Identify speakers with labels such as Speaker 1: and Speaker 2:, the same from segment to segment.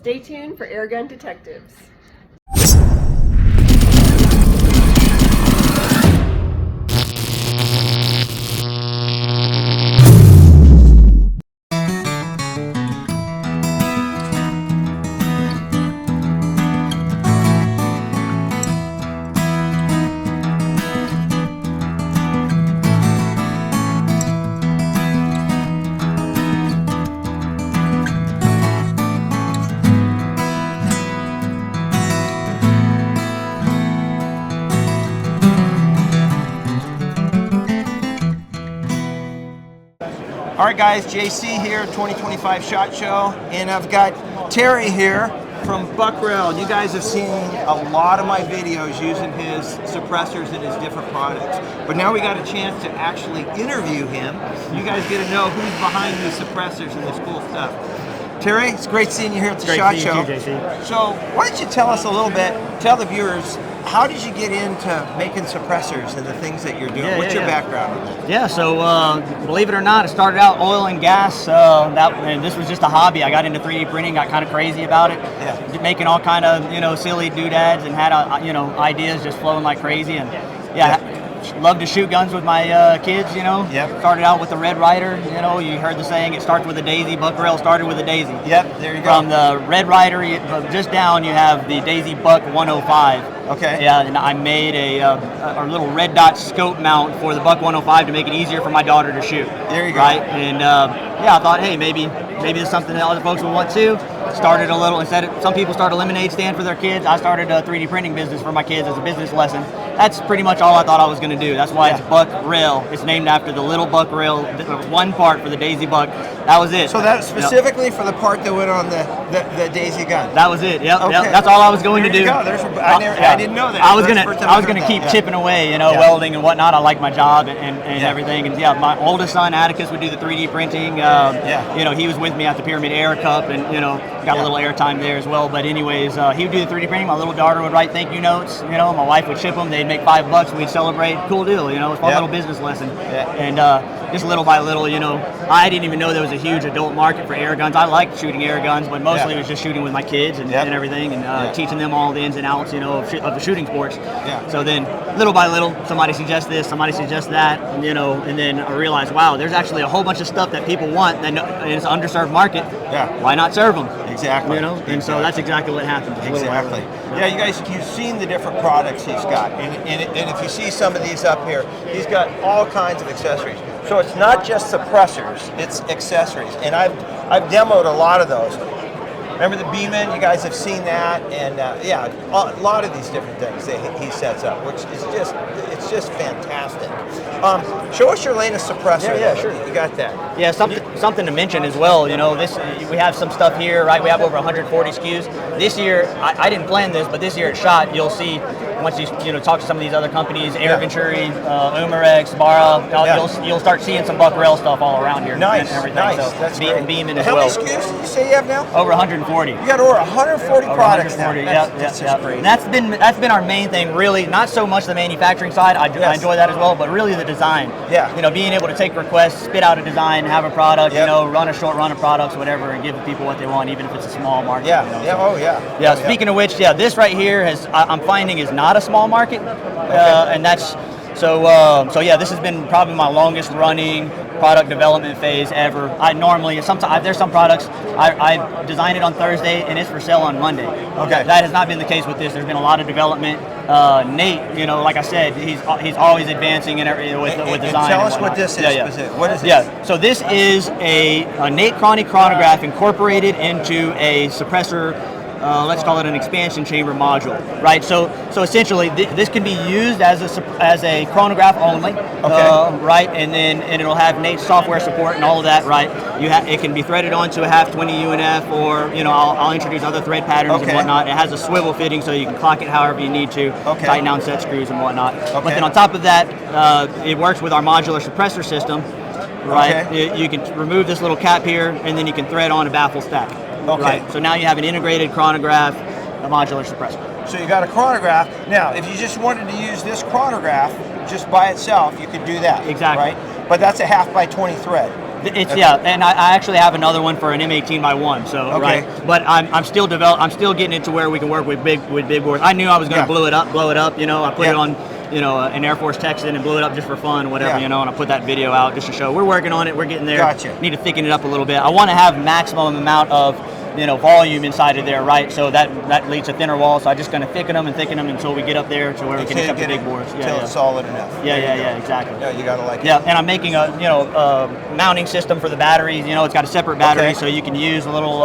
Speaker 1: Stay tuned for Airgun Detectives.
Speaker 2: All right, guys, JC here, 2025 SHOT Show, and I've got Terry here from Buckrail. You guys have seen a lot of my videos using his suppressors and his different products, but now we got a chance to actually interview him. You guys get to know who's behind these suppressors and this cool stuff. Terry, it's great seeing you here at the SHOT Show.
Speaker 3: Great seeing you, JC.
Speaker 2: So why don't you tell us a little bit, tell the viewers, how did you get into making suppressors and the things that you're doing? What's your background on that?
Speaker 3: Yeah, so believe it or not, I started out oil and gas. And this was just a hobby. I got into 3D printing, got kind of crazy about it.
Speaker 2: Yeah.
Speaker 3: Making all kind of silly doodads and had ideas just flowing like crazy. And loved to shoot guns with my kids.
Speaker 2: Yep.
Speaker 3: Started out with the Red Ryder. You heard the saying, it starts with a daisy. Buckrail started with a daisy.
Speaker 2: Yep, there you go.
Speaker 3: From the Red Ryder, just down you have the Daisy Buck 105.
Speaker 2: Okay.
Speaker 3: Yeah, and I made a little red dot scope mount for the Buck 105 to make it easier for my daughter to shoot.
Speaker 2: There you go.
Speaker 3: Right, and I thought, hey, maybe this is something that other folks would want too. Started a little, some people start a lemonade stand for their kids. I started a 3D printing business for my kids as a business lesson. That's pretty much all I thought I was going to do. That's why it's Buckrail. It's named after the little Buckrail, one part for the Daisy Buck. That was it.
Speaker 2: So that's specifically for the part that went on the Daisy gun.
Speaker 3: That was it. Yep.
Speaker 2: Okay.
Speaker 3: Yep. That's all I was going to do.
Speaker 2: I didn't know that.
Speaker 3: I was gonna keep chipping away, welding and whatnot. I like my job and everything. And my oldest son Atticus would do the 3D printing. He was with me at the Pyramid Air Cup, and got a little airtime there as well. But anyways, he would do the 3D printing. My little daughter would write thank you notes. My wife would ship them. They'd make $5 and we'd celebrate. Cool deal. It was a fun little business lesson. Yeah. And just little by little, I didn't even know there was a huge adult market for air guns. I liked shooting air guns, but mostly it was just shooting with my kids and everything, and teaching them all the ins and outs, of the shooting sports. Yeah. So then, little by little, somebody suggests this, somebody suggests that, and then I realized, wow, there's actually a whole bunch of stuff that people want, and it's an underserved market. Yeah. Why not serve them?
Speaker 2: Exactly.
Speaker 3: And so that's exactly what happened.
Speaker 2: Exactly. Yeah, you guys, you've seen the different products he's got, and if you see some of these up here, he's got all kinds of accessories. So it's not just suppressors, it's accessories, and I've demoed a lot of those. Remember the Beeman? You guys have seen that, and a lot of these different things that he sets up, which is just fantastic. Show us your latest suppressor.
Speaker 3: Yeah, sure.
Speaker 2: You got that.
Speaker 3: Yeah, something to mention as well. We have some stuff here, right? We have over 140 SKUs. This year, I didn't plan this, but this year at SHOT, you'll see once you talk to some of these other companies, AIRGUN, Umarex, Barra, you'll start seeing some Buckrail stuff all around here.
Speaker 2: Nice,
Speaker 3: and everything.
Speaker 2: nice.
Speaker 3: So
Speaker 2: That's great.
Speaker 3: Beeman as
Speaker 2: How
Speaker 3: well.
Speaker 2: many SKUs did you say you have now?
Speaker 3: Over 140.
Speaker 2: You got over 140 products
Speaker 3: 140,
Speaker 2: now.
Speaker 3: That's
Speaker 2: great.
Speaker 3: And that's been our main thing, really. Not so much the manufacturing side. I enjoy that as well, but really the design.
Speaker 2: Yeah.
Speaker 3: Being able to take requests, spit out a design, have a product, run a short run of products, whatever, and give people what they want, even if it's a small market.
Speaker 2: Yeah.
Speaker 3: Speaking of which, this right here I'm finding is not a small market, and that's so. This has been probably my longest running product development phase ever. There's some products I design it on Thursday and it's for sale on Monday.
Speaker 2: Okay.
Speaker 3: That has not been the case with this. There's been a lot of development. Nate, like I said, he's always advancing with design.
Speaker 2: Tell us what this is. What is this?
Speaker 3: Yeah. So this is a Nate Chrony chronograph incorporated into a suppressor. Let's call it an expansion chamber module, right? So essentially, this can be used as a chronograph only, right? And it'll have Nate's software support and all of that, right? It can be threaded onto a half 20 UNF, or I'll introduce other thread patterns and whatnot. It has a swivel fitting, so you can clock it however you need to, tighten down set screws and whatnot. But then on top of that, it works with our modular suppressor system, right? You can remove this little cap here, and then you can thread on a baffle stack.
Speaker 2: Okay.
Speaker 3: Right. So now you have an integrated chronograph, a modular suppressor.
Speaker 2: So you got a chronograph. Now, if you just wanted to use this chronograph just by itself, you could do that.
Speaker 3: Exactly.
Speaker 2: Right? But that's a half by 20 thread.
Speaker 3: It's yeah, and I actually have another one for an M18x1. So
Speaker 2: Okay.
Speaker 3: right, but I'm still getting it to where we can work with big bores. I knew I was going to blow it up. You know, I put it on, you know, an Air Force Texan and blew it up just for fun, whatever, you know, and I put that video out just to show we're working on it. We're getting there.
Speaker 2: Gotcha.
Speaker 3: Need to thicken it up a little bit. I want to have maximum amount of, you know, volume inside of there, right? So that leads to thinner walls. So I'm just going to thicken them until we get up there to where we can accept the big boards.
Speaker 2: Until it's solid enough.
Speaker 3: Yeah, exactly.
Speaker 2: Yeah, you got to like it.
Speaker 3: Yeah, and I'm making a, you know, mounting system for the batteries. You know, it's got a separate battery, so you can use a little,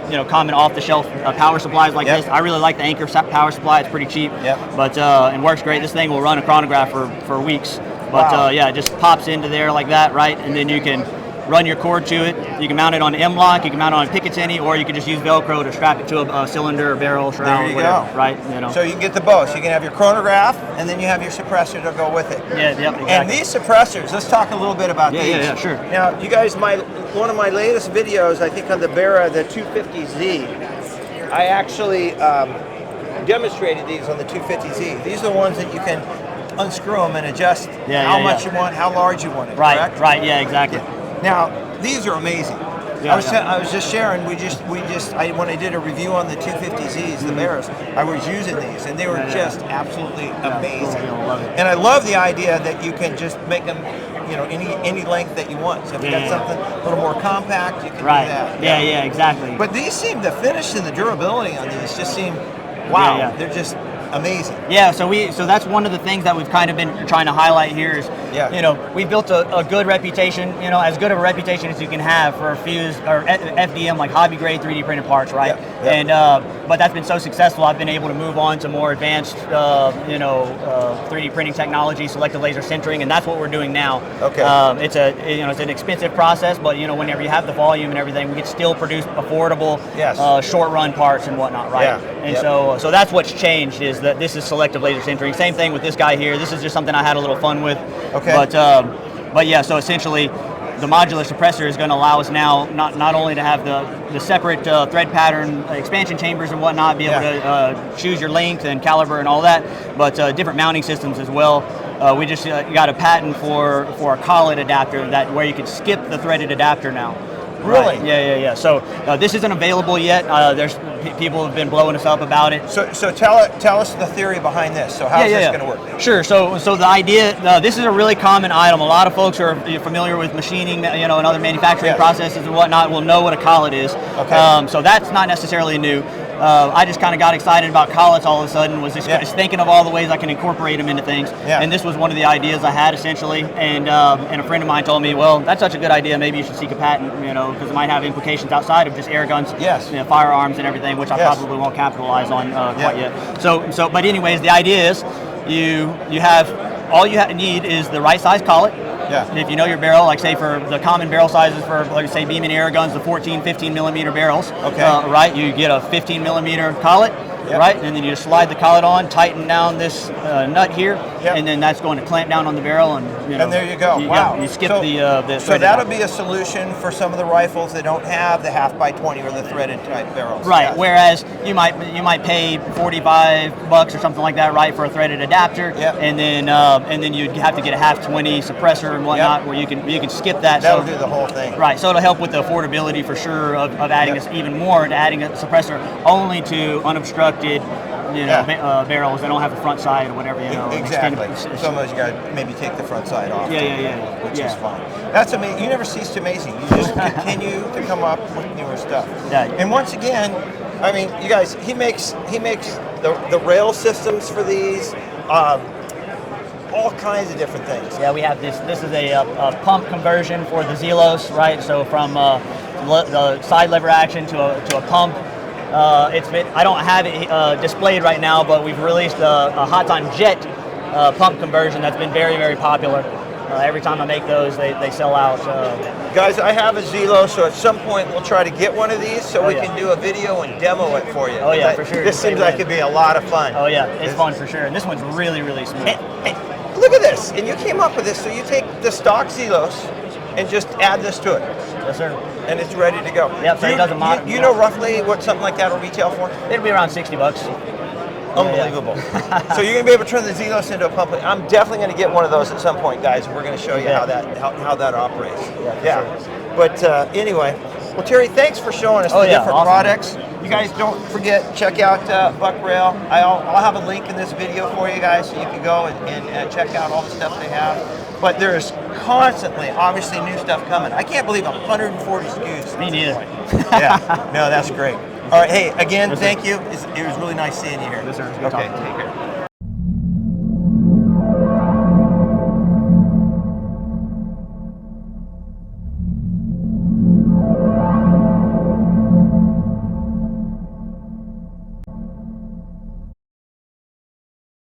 Speaker 3: you know, common off-the-shelf power supplies like this. I really like the Anchor power supply. It's pretty cheap, but and works great. This thing will run a chronograph for weeks. But yeah, it just pops into there like that, right? And then you can run your cord to it. You can mount it on an M-lock, you can mount it on a Picatinny, or you can just use Velcro to strap it to a cylinder, barrel, shroud, whatever, right? You know.
Speaker 2: So you can get the both. So you can have your chronograph, and then you have your suppressor to go with it.
Speaker 3: Yeah, exactly.
Speaker 2: And these suppressors, let's talk a little bit about these.
Speaker 3: Yeah, sure.
Speaker 2: Now, you guys, one of my latest videos, I think on the Barra, the 250Z, I actually demonstrated these on the 250Z. These are the ones that you can unscrew them and adjust how much you want, how large you want it, correct?
Speaker 3: Right, yeah, exactly.
Speaker 2: Now, these are amazing.
Speaker 3: Yeah,
Speaker 2: I was just sharing. When I did a review on the 250Zs, the Barras, I was using these, and they were just absolutely amazing.
Speaker 3: Love it.
Speaker 2: And I love the idea that you can just make them, you know, any length that you want. So if you got something a little more compact, you can do that.
Speaker 3: Yeah, exactly.
Speaker 2: But these seem, the finish and the durability on these just seem, wow, they're just amazing.
Speaker 3: Yeah, so that's one of the things that we've kind of been trying to highlight here is, you know, we built a good reputation, you know, as good of a reputation as you can have for fuse or FDM, like hobby grade 3D printed parts, right? And but that's been so successful. I've been able to move on to more advanced, you know, 3D printing technology, selective laser sintering, and that's what we're doing now.
Speaker 2: Okay.
Speaker 3: It's an expensive process, but you know, whenever you have the volume and everything, we can still produce affordable, short run parts and whatnot, right? And so that's what's changed is that this is selective laser sintering. Same thing with this guy here. This is just something I had a little fun with.
Speaker 2: Okay.
Speaker 3: But yeah, so essentially the modular suppressor is going to allow us now not only to have the separate thread pattern expansion chambers and whatnot, be able to choose your length and caliber and all that, but different mounting systems as well. We just got a patent for a collet adapter where you can skip the threaded adapter now.
Speaker 2: Really?
Speaker 3: Right. Yeah. So this isn't available yet. There's people have been blowing us up about it.
Speaker 2: So tell us the theory behind this. So how's this going to work?
Speaker 3: Sure. So the idea, this is a really common item. A lot of folks who are familiar with machining, you know, and other manufacturing processes and whatnot will know what a collet is.
Speaker 2: Okay.
Speaker 3: So that's not necessarily new. I just kind of got excited about collets all of a sudden, was just thinking of all the ways I can incorporate them into things. And this was one of the ideas I had essentially. And a friend of mine told me, well, that's such a good idea, maybe you should seek a patent, you know, because it might have implications outside of just air guns, you know, firearms and everything, which I probably won't capitalize on quite yet. So, but anyways, the idea is you have, all you need is the right size collet. And if you know your barrel, like say for the common barrel sizes for, like say Beeman AIRGUNs, the 14, 15 millimeter barrels, right? You get a 15 millimeter collet, right? And then you just slide the collet on, tighten down this nut here, and then that's going to clamp down on the barrel, and you know.
Speaker 2: And there you go. Wow.
Speaker 3: You skip the.
Speaker 2: So that'll be a solution for some of the rifles that don't have the 1/2x20 or the threaded type barrels.
Speaker 3: Right. Whereas you might pay $45 or something like that, right, for a threaded adapter, and then you'd have to get a 1/2 suppressor and whatnot, where you can skip that.
Speaker 2: That'll do the whole thing.
Speaker 3: Right. So it'll help with the affordability for sure of adding even more to adding a suppressor only to unobstructed, you know, barrels that don't have a front side or whatever, you know.
Speaker 2: Exactly. Sometimes you got to maybe take the front side off. Which is fine. That's amazing. You never cease to amazing. You just continue to come up with newer stuff. And once again, I mean, you guys, he makes the rail systems for these. All kinds of different things.
Speaker 3: Yeah, we have this. This is a pump conversion for the Zelos, right? So from the side lever action to a pump. I don't have it displayed right now, but we've released a Hot Time Jet pump conversion that's been very, very popular. Every time I make those, they sell out.
Speaker 2: Guys, I have a Zelo, so at some point we'll try to get one of these so we can do a video and demo it for you.
Speaker 3: Oh yeah, for sure.
Speaker 2: This seems like it'd be a lot of fun.
Speaker 3: Oh yeah, it's fun for sure. And this one's really, really smooth.
Speaker 2: Hey, look at this, and you came up with this. So you take the stock Zelos and just add this to it.
Speaker 3: Yes, sir.
Speaker 2: And it's ready to go.
Speaker 3: Yep, so it doesn't matter.
Speaker 2: You know roughly what something like that will retail for?
Speaker 3: It'll be around $60.
Speaker 2: Unbelievable. So you're going to be able to turn the Zelos into a pump. I'm definitely going to get one of those at some point, guys. We're going to show you how that operates. Yeah. But anyway, well, Terry, thanks for showing us the different products. You guys don't forget, check out Buck Rail. I'll have a link in this video for you guys so you can go and check out all the stuff they have. But there's constantly, obviously, new stuff coming. I can't believe 140 SKUs.
Speaker 3: Me neither.
Speaker 2: Yeah, no, that's great. All right, hey, again, thank you. It was really nice seeing you here.
Speaker 3: Yes, sir.
Speaker 2: Okay, take care.